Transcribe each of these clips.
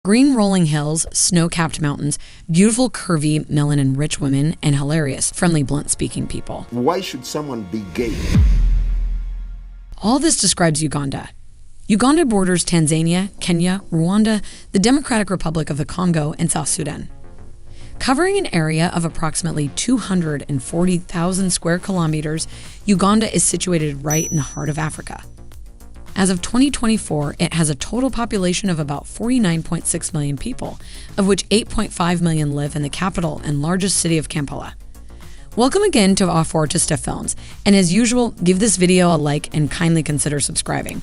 Green rolling hills, snow-capped mountains, beautiful, curvy, melanin-rich women, and hilarious, friendly, blunt-speaking people. Why should someone be gay? All this describes Uganda. Uganda borders Tanzania, Kenya, Rwanda, the Democratic Republic of the Congo, and South Sudan. Covering an area of approximately 240,000 square kilometers, Uganda is situated right in the heart of Africa. As of 2024, it has a total population of about 49.6 million people, of which 8.5 million live in the capital and largest city of Kampala. Welcome again to A Fortista Films, and as usual, give this video a like and kindly consider subscribing.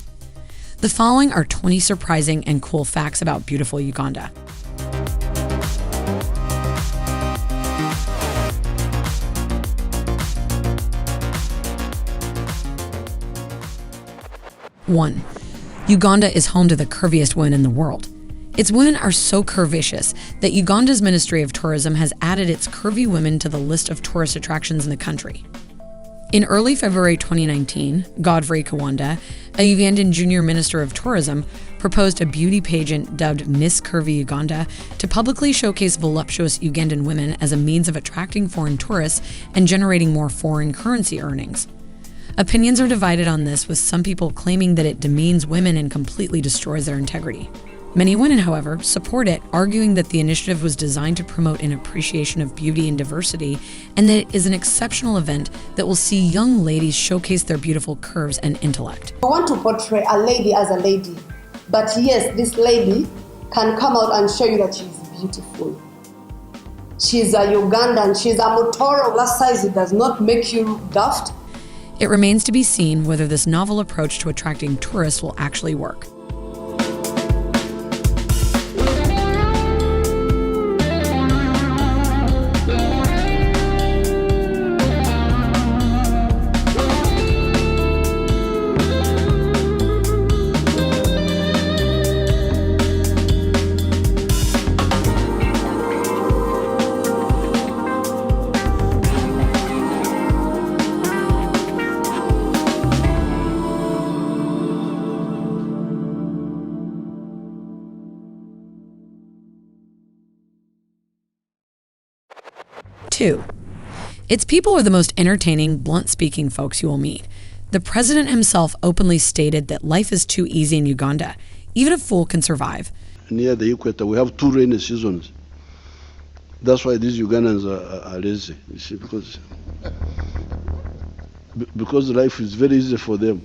The following are 20 surprising and cool facts about beautiful Uganda. One, Uganda is home to the curviest women in the world. Its women are so curvaceous that Uganda's Ministry of Tourism has added its curvy women to the list of tourist attractions in the country. In early February 2019, Godfrey Kawanda, a Ugandan junior minister of tourism, proposed a beauty pageant dubbed Miss Curvy Uganda to publicly showcase voluptuous Ugandan women as a means of attracting foreign tourists and generating more foreign currency earnings. Opinions are divided on this, with some people claiming that it demeans women and completely destroys their integrity. Many women, however, support it, arguing that the initiative was designed to promote an appreciation of beauty and diversity, and that it is an exceptional event that will see young ladies showcase their beautiful curves and intellect. I want to portray a lady as a lady, but yes, this lady can come out and show you that she's beautiful. She's a Ugandan, she's a Motoro plus size. It does not make you daft. It remains to be seen whether this novel approach to attracting tourists will actually work. Two, its people are the most entertaining, blunt-speaking folks you will meet. The president himself openly stated that life is too easy in Uganda. Even a fool can survive. Near the equator, we have 2 rainy seasons. That's why these Ugandans are lazy, you see, because life is very easy for them.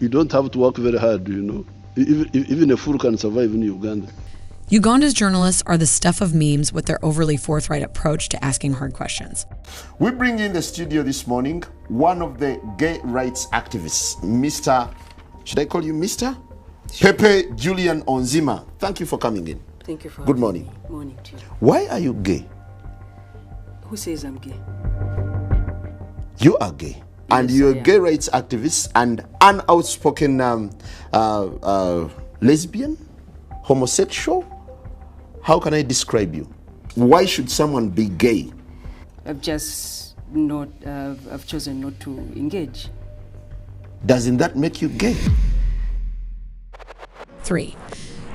You don't have to work very hard, you know. Even a fool can survive in Uganda. Uganda's journalists are the stuff of memes with their overly forthright approach to asking hard questions. We bring in the studio this morning one of the gay rights activists, Mr. Should I call you Mr? Pepe Julian Onzima. Thank you for coming in. Thank you for Good morning. Good morning to you. Why are you gay? Who says I'm gay? You are gay. And Yes, you're I a am. gay rights activist and an outspoken lesbian, homosexual. How can I describe you? Why should someone be gay? I've chosen not to engage. Doesn't that make you gay? 3,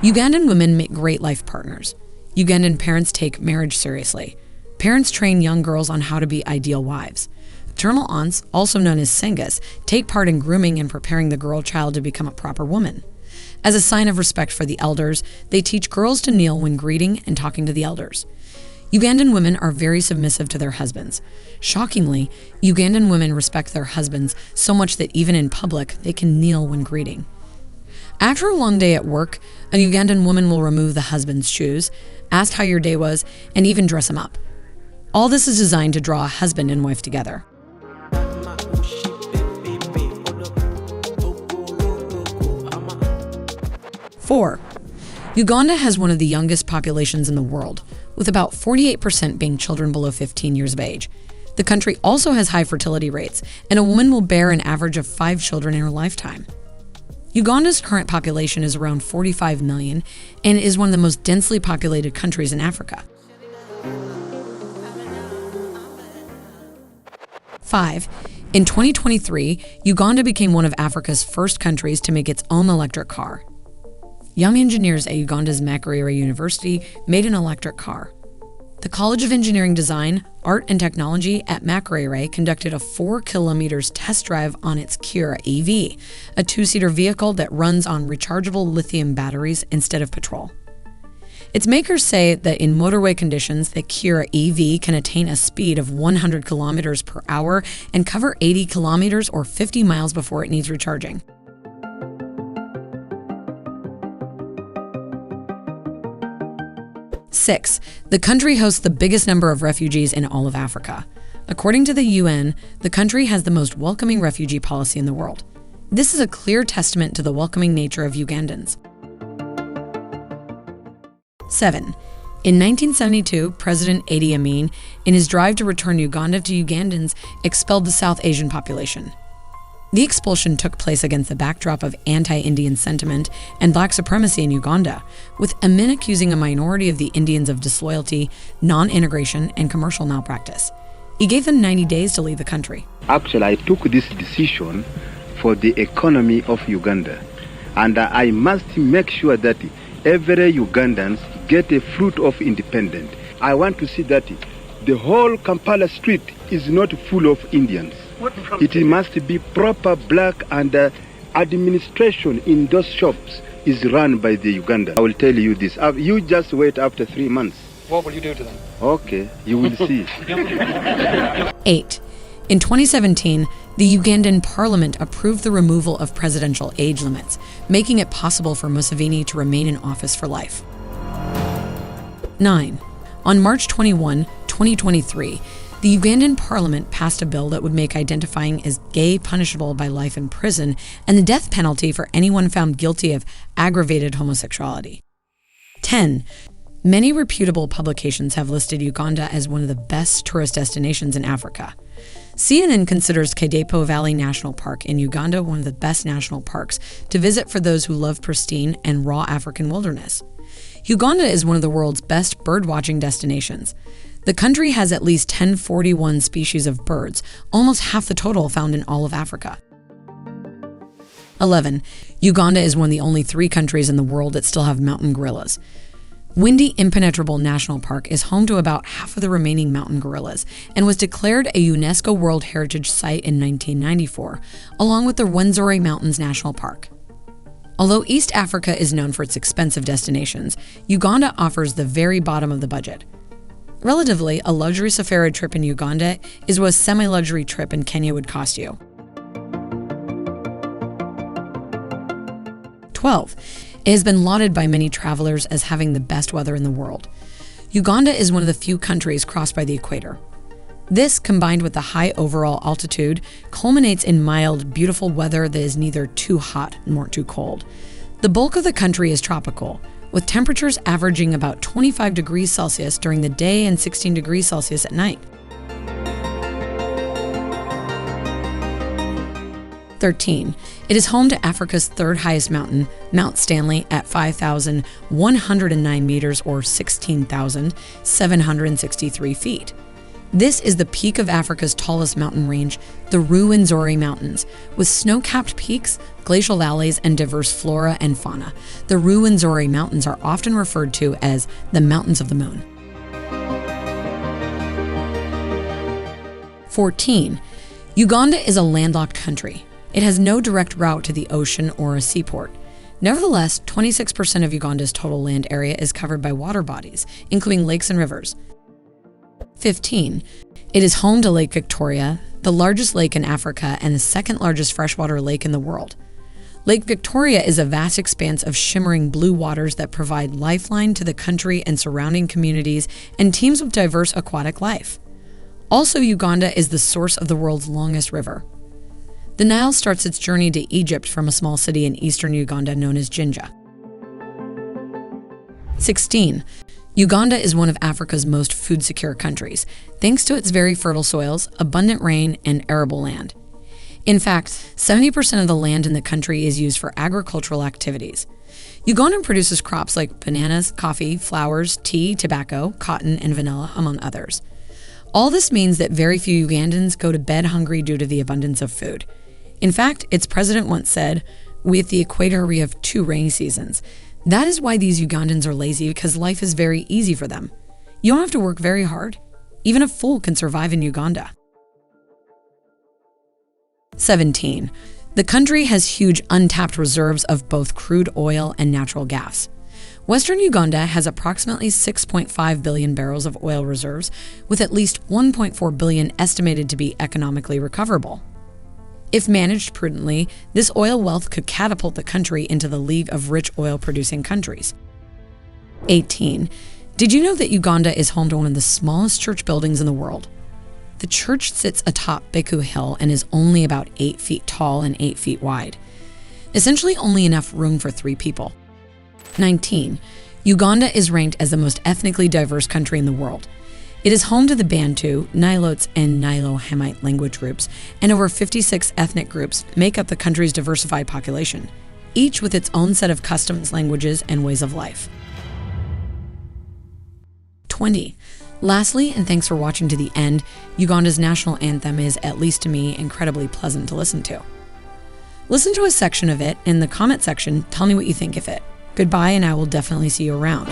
Ugandan women make great life partners. Ugandan parents take marriage seriously. Parents train young girls on how to be ideal wives. Maternal aunts, also known as sengas, take part in grooming and preparing the girl child to become a proper woman. As a sign of respect for the elders, they teach girls to kneel when greeting and talking to the elders. Ugandan women are very submissive to their husbands. Shockingly, Ugandan women respect their husbands so much that even in public, they can kneel when greeting. After a long day at work, a Ugandan woman will remove the husband's shoes, ask how your day was, and even dress him up. All this is designed to draw a husband and wife together. 4, Uganda has one of the youngest populations in the world, with about 48% being children below 15 years of age. The country also has high fertility rates, and a woman will bear an average of 5 children in her lifetime. Uganda's current population is around 45 million and is one of the most densely populated countries in Africa. 5, in 2023, Uganda became one of Africa's first countries to make its own electric car. young engineers at Uganda's Makerere University made an electric car. The College of Engineering Design, Art and Technology at Makerere conducted a 4 kilometers test drive on its Kira EV, a 2-seater vehicle that runs on rechargeable lithium batteries instead of petrol. Its makers say that in motorway conditions, the Kira EV can attain a speed of 100 kilometers per hour and cover 80 kilometers or 50 miles before it needs recharging. Six, the country hosts the biggest number of refugees in all of Africa. According to the UN, the country has the most welcoming refugee policy in the world. This is a clear testament to the welcoming nature of Ugandans. 7. In 1972, President Idi Amin, in his drive to return Uganda to Ugandans, expelled the South Asian population. The expulsion took place against the backdrop of anti-Indian sentiment and black supremacy in Uganda, with Amin accusing a minority of the Indians of disloyalty, non-integration, and commercial malpractice. He gave them 90 days to leave the country. Actually, I took this decision for the economy of Uganda, and I must make sure that every Ugandans get a fruit of independence. I want to see that the whole Kampala street is not full of Indians. It must be proper black, and administration in those shops is run by the Uganda. I will tell you this. You just wait after 3 months. What will you do to them? Okay, you will see. 8. In 2017, the Ugandan parliament approved the removal of presidential age limits, making it possible for Museveni to remain in office for life. 9. On March 21, 2023, the Ugandan parliament passed a bill that would make identifying as gay punishable by life in prison and the death penalty for anyone found guilty of aggravated homosexuality. 10. Many reputable publications have listed Uganda as one of the best tourist destinations in Africa. CNN considers Kadepo Valley National Park in Uganda one of the best national parks to visit for those who love pristine and raw African wilderness. Uganda is one of the world's best birdwatching destinations. The country has at least 1041 species of birds, almost half the total found in all of Africa. 11. Uganda is one of the only 3 countries in the world that still have mountain gorillas. Windy Impenetrable National Park is home to about half of the remaining mountain gorillas and was declared a UNESCO World Heritage Site in 1994, along with the Rwenzori Mountains National Park. Although East Africa is known for its expensive destinations, Uganda offers the very bottom of the budget. Relatively, a luxury safari trip in Uganda is what a semi-luxury trip in Kenya would cost you. 12. It has been lauded by many travelers as having the best weather in the world. Uganda is one of the few countries crossed by the equator. This, combined with the high overall altitude, culminates in mild, beautiful weather that is neither too hot nor too cold. The bulk of the country is tropical, with temperatures averaging about 25 degrees Celsius during the day and 16 degrees Celsius at night. 13. It is home to Africa's third highest mountain, Mount Stanley, at 5,109 meters or 16,763 feet. This is the peak of Africa's tallest mountain range, the Rwenzori Mountains. With snow-capped peaks, glacial valleys, and diverse flora and fauna, the Rwenzori Mountains are often referred to as the Mountains of the Moon. 14. Uganda is a landlocked country. It has no direct route to the ocean or a seaport. Nevertheless, 26% of Uganda's total land area is covered by water bodies, including lakes and rivers. 15. It is home to Lake Victoria, the largest lake in Africa and the second largest freshwater lake in the world. Lake Victoria is a vast expanse of shimmering blue waters that provide lifeline to the country and surrounding communities and teems with diverse aquatic life. Also, Uganda is the source of the world's longest river. The Nile starts its journey to Egypt from a small city in eastern Uganda known as Jinja. 16. Uganda is one of Africa's most food-secure countries, thanks to its very fertile soils, abundant rain, and arable land. In fact, 70% of the land in the country is used for agricultural activities. Uganda produces crops like bananas, coffee, flowers, tea, tobacco, cotton, and vanilla, among others. All this means that very few Ugandans go to bed hungry due to the abundance of food. In fact, its president once said, "With the equator, we have 2 rainy seasons. That is why these Ugandans are lazy, because life is very easy for them. You don't have to work very hard. Even a fool can survive in Uganda. 17. The country has huge untapped reserves of both crude oil and natural gas. Western Uganda has approximately 6.5 billion barrels of oil reserves, with at least 1.4 billion estimated to be economically recoverable. If managed prudently, this oil wealth could catapult the country into the league of rich oil-producing countries. 18. Did you know that Uganda is home to one of the smallest church buildings in the world? The church sits atop Beku Hill and is only about 8 feet tall and 8 feet wide. Essentially only enough room for 3 people. 19. Uganda is ranked as the most ethnically diverse country in the world. It is home to the Bantu, Nilotes, and Nilo-Hamite language groups, and over 56 ethnic groups make up the country's diversified population, each with its own set of customs, languages, and ways of life. 20. Lastly, and thanks for watching to the end, Uganda's national anthem is, at least to me, incredibly pleasant to listen to. Listen to a section of it in the comment section. Tell me what you think of it. Goodbye, and I will definitely see you around.